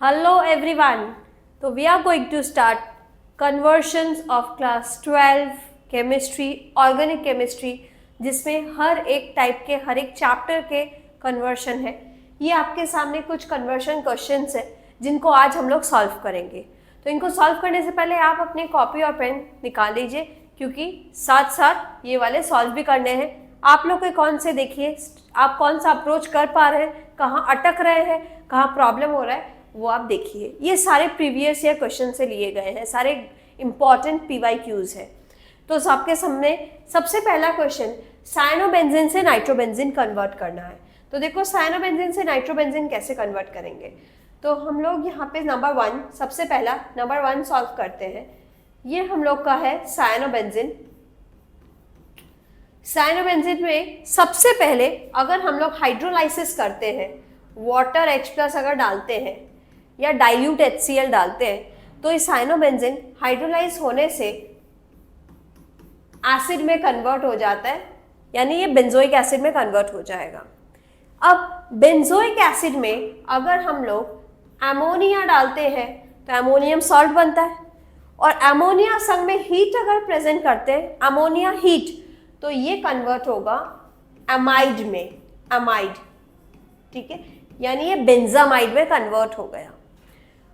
Hello everyone. So we are going to start conversions of class 12 chemistry, organic chemistry, जिसमें हर एक type के हर एक chapter के conversion है। ये आपके सामने कुछ कन्वर्शन क्वेश्चंस है जिनको आज हम लोग सॉल्व करेंगे। तो इनको सॉल्व करने से पहले आप अपनी कॉपी और पेन निकाल लीजिए, क्योंकि साथ साथ ये वाले सॉल्व भी करने हैं। आप लोग के कौन से देखिए, आप कौन सा अप्रोच कर पा रहे हैं, कहाँ अटक रहे हैं, कहाँ प्रॉब्लम हो रहा है, वो आप देखिए। ये सारे प्रीवियस ईयर क्वेश्चन से लिए गए हैं, सारे इंपॉर्टेंट PYQs है। तो आपके सामने सबसे पहला क्वेश्चन, साइनोबेंजीन से नाइट्रोबेंजीन कन्वर्ट करना है। तो देखो साइनोबेंजीन से नाइट्रोबेंजीन कैसे कन्वर्ट करेंगे। तो हम लोग यहाँ पे नंबर 1, सबसे पहला नंबर 1 सॉल्व करते हैं। ये हम लोग का है साइनोबेंजीन। साइनोबेंजीन में सबसे पहले अगर हम लोग हाइड्रोलाइसिस करते हैं, वाटर H+ अगर डालते हैं या डाइल्यूट HCl डालते हैं, तो इस साइनोबेंजीन हाइड्रोलाइज होने से एसिड में कन्वर्ट हो जाता है, यानी ये बेंजोइक एसिड में कन्वर्ट हो जाएगा। अब बेंजोइक एसिड में अगर हम लोग अमोनिया डालते हैं तो अमोनियम सॉल्ट बनता है, और अमोनिया संग में हीट अगर प्रेजेंट करते हैं, अमोनिया हीट, तो ये कन्वर्ट होगा अमाइड में, अमाइड, ठीक है, यानी ये बेंजामाइड में कन्वर्ट हो गया।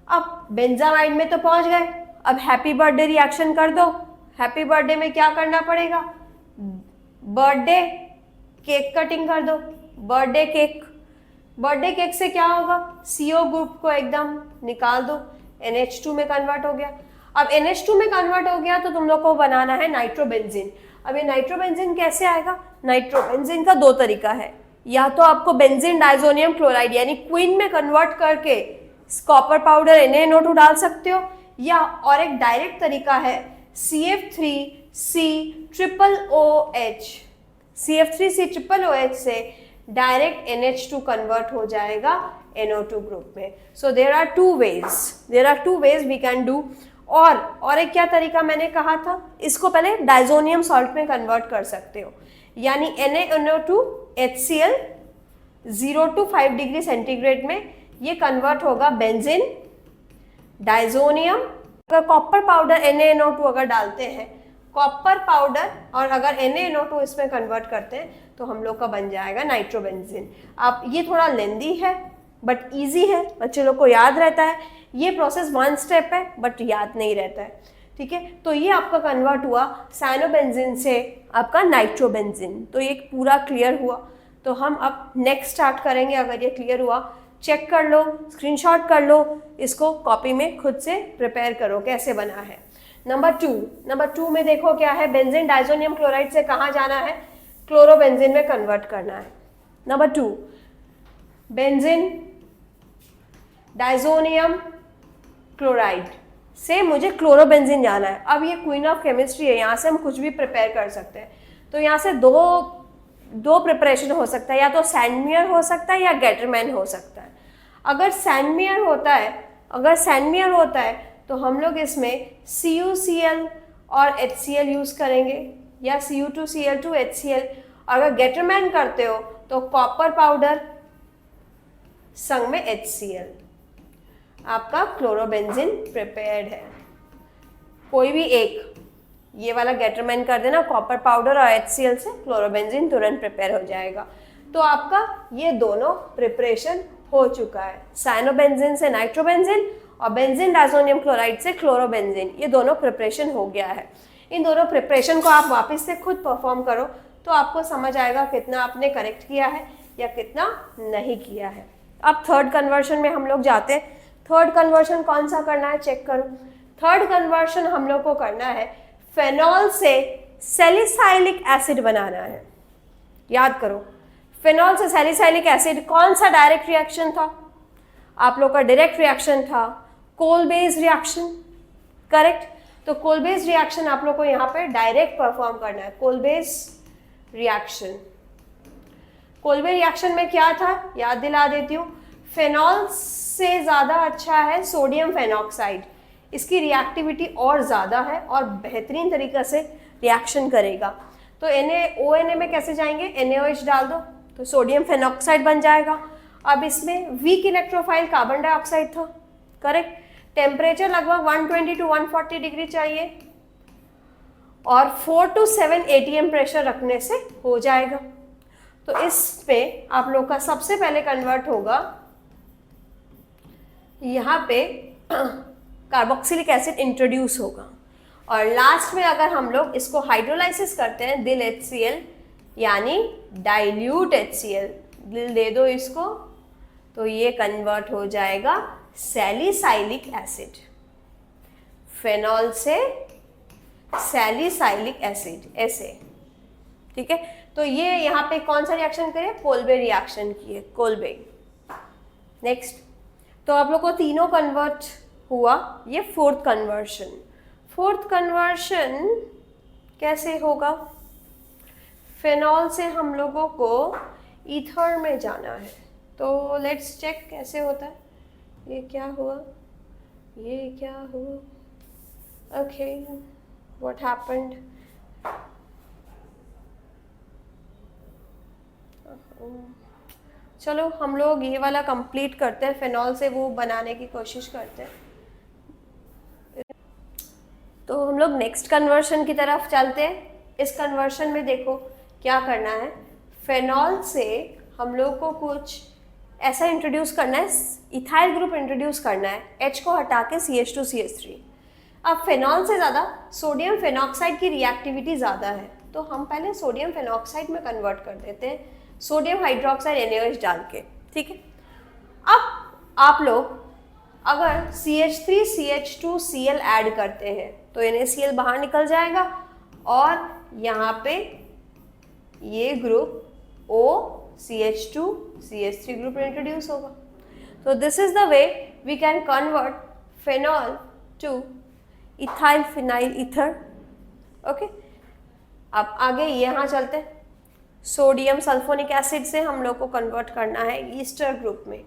अब बेंजामाइड में तो पहुंच गए, अब हैप्पी बर्थडे रिएक्शन कर दो। हैप्पी बर्थडे में क्या करना पड़ेगा, बर्थडे केक कटिंग कर दो, बर्थडे केक। बर्थडे केक से क्या होगा, CO ग्रुप को एकदम निकाल दो, NH2 में कन्वर्ट हो गया। अब NH2 में कन्वर्ट हो गया तो तुम लोग को बनाना है नाइट्रोबेंजीन। अब ये नाइट्रोबेंजीन कैसे आएगा, नाइट्रोबेंजीन का दो तरीका है, या तो आपको बेंजीन डाइजोनियम क्लोराइड यानी क्वीन में कन्वर्ट करके कॉपर पाउडर NaNO2 डाल सकते हो, या और एक डायरेक्ट तरीका है CF3COOH। CF3COOH से डायरेक्ट NH2 कन्वर्ट हो जाएगा NO2 ग्रुप में। So there are two ways we can do. और एक क्या तरीका मैंने कहा था, इसको पहले डाइजोनियम सॉल्ट में कन्वर्ट कर सकते हो, यानी NaNO2 HCl 0 to 5 degree centigrade में ये कन्वर्ट होगा बेंजीन डाइजोनियम। अगर कॉपर पाउडर NaNO2 अगर डालते हैं, कॉपर पाउडर और अगर NaNO2 इसमें कन्वर्ट करते हैं, तो हम लोग का बन जाएगा नाइट्रोबेंजीन। अब ये थोड़ा लेंदी है बट इजी है, बच्चे लोग को याद रहता है। ये प्रोसेस 1 स्टेप है बट याद नहीं रहता है, ठीक है। तो ये आपका कन्वर्ट हुआ साइनोबेंजीन से आपका नाइट्रोबेंजीन। तो ये पूरा क्लियर हुआ। तो हम अब नेक्स्ट स्टार्ट करेंगे। अगर ये क्लियर हुआ, चेक कर लो, स्क्रीनशॉट कर लो, इसको कॉपी में खुद से प्रिपेयर करो कैसे बना है। नंबर 2 में देखो क्या है, बेंजीन डाइजोनियम क्लोराइड से कहाँ जाना है, क्लोरोबेंजीन में कन्वर्ट करना है। नंबर 2, बेंजीन डाइजोनियम क्लोराइड से मुझे क्लोरोबेंजीन जाना है। अब ये क्वीन ऑफ केमिस्ट्री है, यहाँ से हम कुछ भी प्रिपेयर कर सकते हैं। तो यहाँ से दो प्रिपरेशन हो सकता है, या तो सैंडमियर हो सकता है या गेटरमैन हो सकता है। अगर सैंडमियर होता है तो हम लोग इसमें CuCl और HCl यूज करेंगे, या Cu2Cl2 HCl। अगर गेटरमैन करते हो तो कॉपर पाउडर संग में HCl, आपका क्लोरोबेंजीन प्रिपेयर्ड है। कोई भी एक ये वाला गेटरमैन कर देना, कॉपर पाउडर और HCl से क्लोरोबेंजीन तुरंत प्रिपेयर हो जाएगा। तो आपका ये दोनों प्रिपरेशन हो चुका है, साइनोबेंजीन से नाइट्रोबेंजीन और बेंजीन डाइजोनियम क्लोराइड से क्लोरोबेंजीन। ये दोनों प्रिपरेशन हो गया है। इन दोनों प्रिपरेशन को आप वापस से खुद परफॉर्म करो तो आपको समझ आएगा कितना आपने करेक्ट किया है या कितना नहीं किया है। अब थर्ड कन्वर्शन में हम लोग जाते हैं। थर्ड कन्वर्शन कौन सा करना है, चेक करो। थर्ड कन्वर्शन हम लोग को करना है, फेनॉल से सैलिसाइलिक एसिड बनाना है। याद करो, फेनॉल से सैलिसाइलिक एसिड कौन सा डायरेक्ट रिएक्शन था, आप लोग का डायरेक्ट रिएक्शन था कोल बेस रिएक्शन, करेक्ट। तो कोल बेस रिएक्शन आप लोग को यहाँ पे डायरेक्ट परफॉर्म करना है। कोल बेस रिएक्शन में क्या था, याद दिला देती हूँ। फेनॉल से ज़्यादा अच्छा है सोडियम फेनॉक्साइड, इसकी रिएक्टिविटी और ज़्यादा है और बेहतरीन तरीक़े से रिएक्शन करेगा। तो ONA में कैसे जाएंगे, NaOH डाल दो तो सोडियम फेनॉक्साइड बन जाएगा। अब इसमें वीक इलेक्ट्रोफाइल कार्बन डाइऑक्साइड था, करेक्ट। टेम्परेचर लगभग 120 to 140 डिग्री चाहिए और 4 to 7 ATM प्रेशर रखने से हो जाएगा। तो इसमें आप लोग का सबसे पहले कन्वर्ट होगा यहाँ पे कार्बोक्सिलिक एसिड इंट्रोड्यूस होगा और लास्ट में अगर हम लोग इसको हाइड्रोलाइसिस करते हैं दिल HCl यानी डाइल्यूट HCl, दिल दे दो इसको, तो ये कन्वर्ट हो जाएगा सैलिसाइलिक एसिड, फेनॉल से सैलिसाइलिक एसिड ऐसे, ठीक है। तो ये यहाँ पे कौन सा रिएक्शन करे, कोल्बे रिएक्शन किए, कोल्बे। नेक्स्ट, तो आप लोग को तीनों कन्वर्ट हुआ, ये फोर्थ कन्वर्शन। फोर्थ कन्वर्शन कैसे होगा, फेनॉल से हम लोगों को ईथर में जाना है, तो लेट्स चेक कैसे होता है। ये क्या हुआ, ये क्या हुआ, ओके व्हाट हैपेंड, चलो हम लोग ये वाला कंप्लीट करते हैं, फेनॉल से वो बनाने की कोशिश करते हैं। तो हम लोग नेक्स्ट कन्वर्शन की तरफ चलते हैं। इस कन्वर्शन में देखो क्या करना है, फेनॉल से हम लोग को कुछ ऐसा इंट्रोड्यूस करना है, इथाइल ग्रुप इंट्रोड्यूस करना है, H को हटा के CH2CH3। अब फेनॉल से ज़्यादा सोडियम फेनॉक्साइड की रिएक्टिविटी ज़्यादा है, तो हम पहले सोडियम फेनॉक्साइड में कन्वर्ट कर देते हैं, सोडियम हाइड्रोक्साइड NaOH डाल के, ठीक है। अब आप लोग अगर CH3CH2Cl ऐड करते हैं तो NaCl बाहर निकल जाएगा और यहाँ पे ये ग्रुप OCH2CH3 ग्रुप इंट्रोड्यूस होगा। तो this is the way we can convert phenol to ethyl phenyl ether, okay. अब आगे यहाँ चलते हैं, सोडियम सल्फोनिक एसिड से हम लोग को कन्वर्ट करना है ईस्टर ग्रुप में।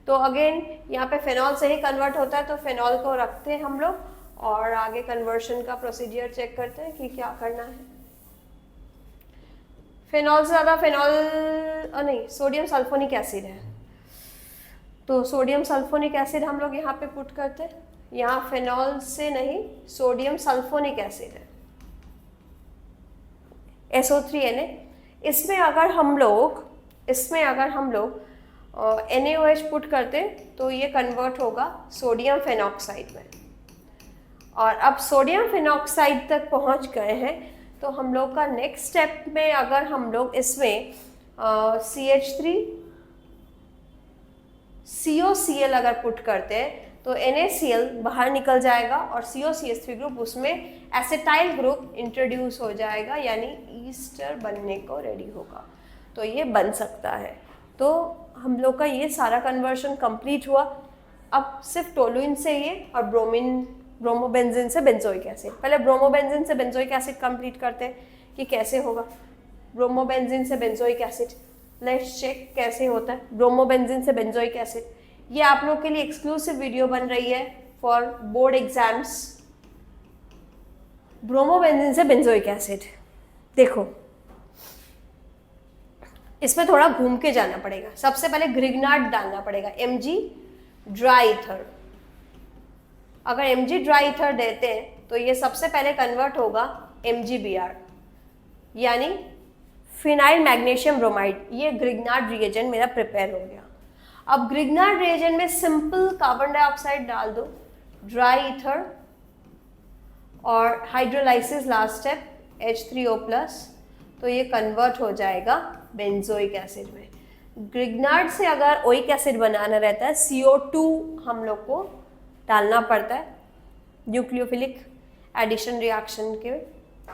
तो अगेन यहाँ पे फेनॉल से ही कन्वर्ट होता है, तो फेनॉल को रखते हैं हम लोग और आगे कन्वर्शन का प्रोसीजर चेक करते हैं कि क्या करना है। फेनॉल से ज़्यादा नहीं, सोडियम सल्फोनिक एसिड है, तो सोडियम सल्फोनिक एसिड हम लोग यहाँ पे पुट करते हैं। यहाँ फेनॉल से नहीं, सोडियम सल्फोनिक एसिड है, SO3Na। इसमें अगर हम लोग NaOH पुट करते तो ये कन्वर्ट होगा सोडियम फेनॉक्साइड में। और अब सोडियम फेनॉक्साइड तक पहुंच गए हैं, तो हम लोग का नेक्स्ट स्टेप में अगर हम लोग इसमें CH3COCl अगर पुट करते हैं तो NaCl बाहर निकल जाएगा और COCH3 ग्रुप उसमें एसिटाइल ग्रुप इंट्रोड्यूस हो जाएगा, यानी ईस्टर बनने को रेडी होगा, तो ये बन सकता है। तो हम लोग का ये सारा कन्वर्शन कंप्लीट हुआ। अब सिर्फ टोलुइन से ये और ब्रोमोबेंजीन से बेंजोइक एसिड, पहले ब्रोमोबेंजीन से बेंजोइक एसिड कंप्लीट करते हैं कि कैसे होगा। ब्रोमोबेंजीन से बेंजोइक एसिड, लेट्स चेक कैसे होता है ब्रोमोबेंजीन से बेंजोइक एसिड। ये आप लोग के लिए एक्सक्लूसिव वीडियो बन रही है फॉर बोर्ड एग्जाम्स। ब्रोमोबेंजीन से बेंजोइक एसिड, देखो इसमें थोड़ा घूम के जाना पड़ेगा। सबसे पहले ग्रिग्नार्ड डालना पड़ेगा, Mg ड्राई ईथर। अगर Mg ड्राई ईथर देते हैं तो ये सबसे पहले कन्वर्ट होगा MgBr, यानी फिनाइल मैग्नीशियम ब्रोमाइड। ये ग्रिग्नार्ड रिएजेंट मेरा प्रिपेयर हो गया। अब ग्रिग्नार्ड रिएजेंट में सिंपल कार्बन डाइऑक्साइड डाल दो, ड्राई ईथर और हाइड्रोलाइसिस लास्ट स्टेप H3O+, तो ये कन्वर्ट हो जाएगा बेंजोइक एसिड में। ग्रिग्नार्ड से अगर ओइक एसिड बनाना रहता है, CO2 हम लोग को डालना पड़ता है न्यूक्लियोफिलिक एडिशन रिएक्शन के,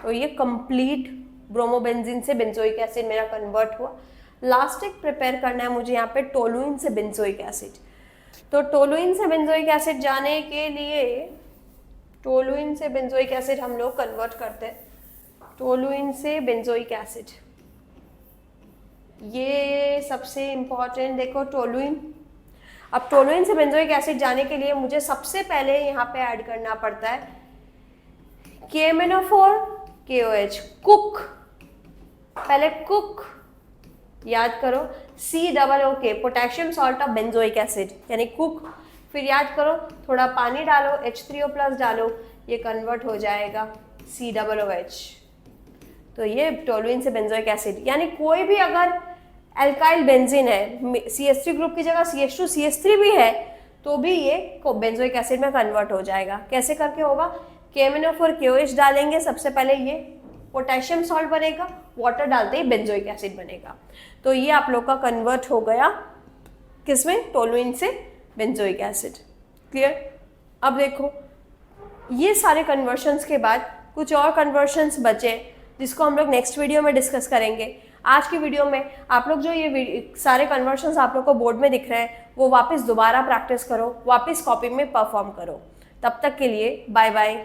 तो ये कंप्लीट ब्रोमोबेंजीन से बेंजोइक एसिड मेरा कन्वर्ट हुआ। लास्ट एक प्रिपेयर करना है मुझे यहाँ पे टोलुइन से बेंजोइक एसिड। तो टोलुइन से बेंजोइक एसिड जाने के लिए टोलुइन से बेंजोइक एसिड हम लोग कन्वर्ट करते हैं, टोलुइन से बेंजोइक एसिड, ये सबसे इम्पॉर्टेंट। देखो टोलुइन, अब टोलुइन से बेंजोइक एसिड जाने के लिए मुझे सबसे पहले यहाँ पे ऐड करना पड़ता है KMnO4 KOH, कुक। पहले कुक याद करो, COOK potassium salt of benzoic acid, यानी कुक फिर याद करो, थोड़ा पानी डालो, H3O+ डालो, ये कन्वर्ट हो जाएगा COOH। तो ये टोलुइन से बेंजोइक एसिड, यानी कोई भी अगर एल्काइल बेंजीन है, CH3 ग्रुप की जगह CH2 CH3 भी है, तो भी ये बेंजोइक एसिड में कन्वर्ट हो जाएगा। कैसे करके होगा, KMnO4 KOH डालेंगे सबसे पहले, ये पोटेशियम सॉल्ट बनेगा, वाटर डालते ही बेंजोइक एसिड बनेगा। तो ये आप लोग का कन्वर्ट हो गया किसमें, टोलुइन से बेंजोइक एसिड। क्लियर। अब देखो ये सारे कन्वर्शंस के बाद कुछ और कन्वर्शंस बचे जिसको हम लोग नेक्स्ट वीडियो में डिस्कस करेंगे। आज की वीडियो में आप लोग जो ये सारे कन्वर्शंस आप लोग को बोर्ड में दिख रहे हैं वो वापस दोबारा प्रैक्टिस करो, वापस कॉपी में परफॉर्म करो। तब तक के लिए बाय बाय।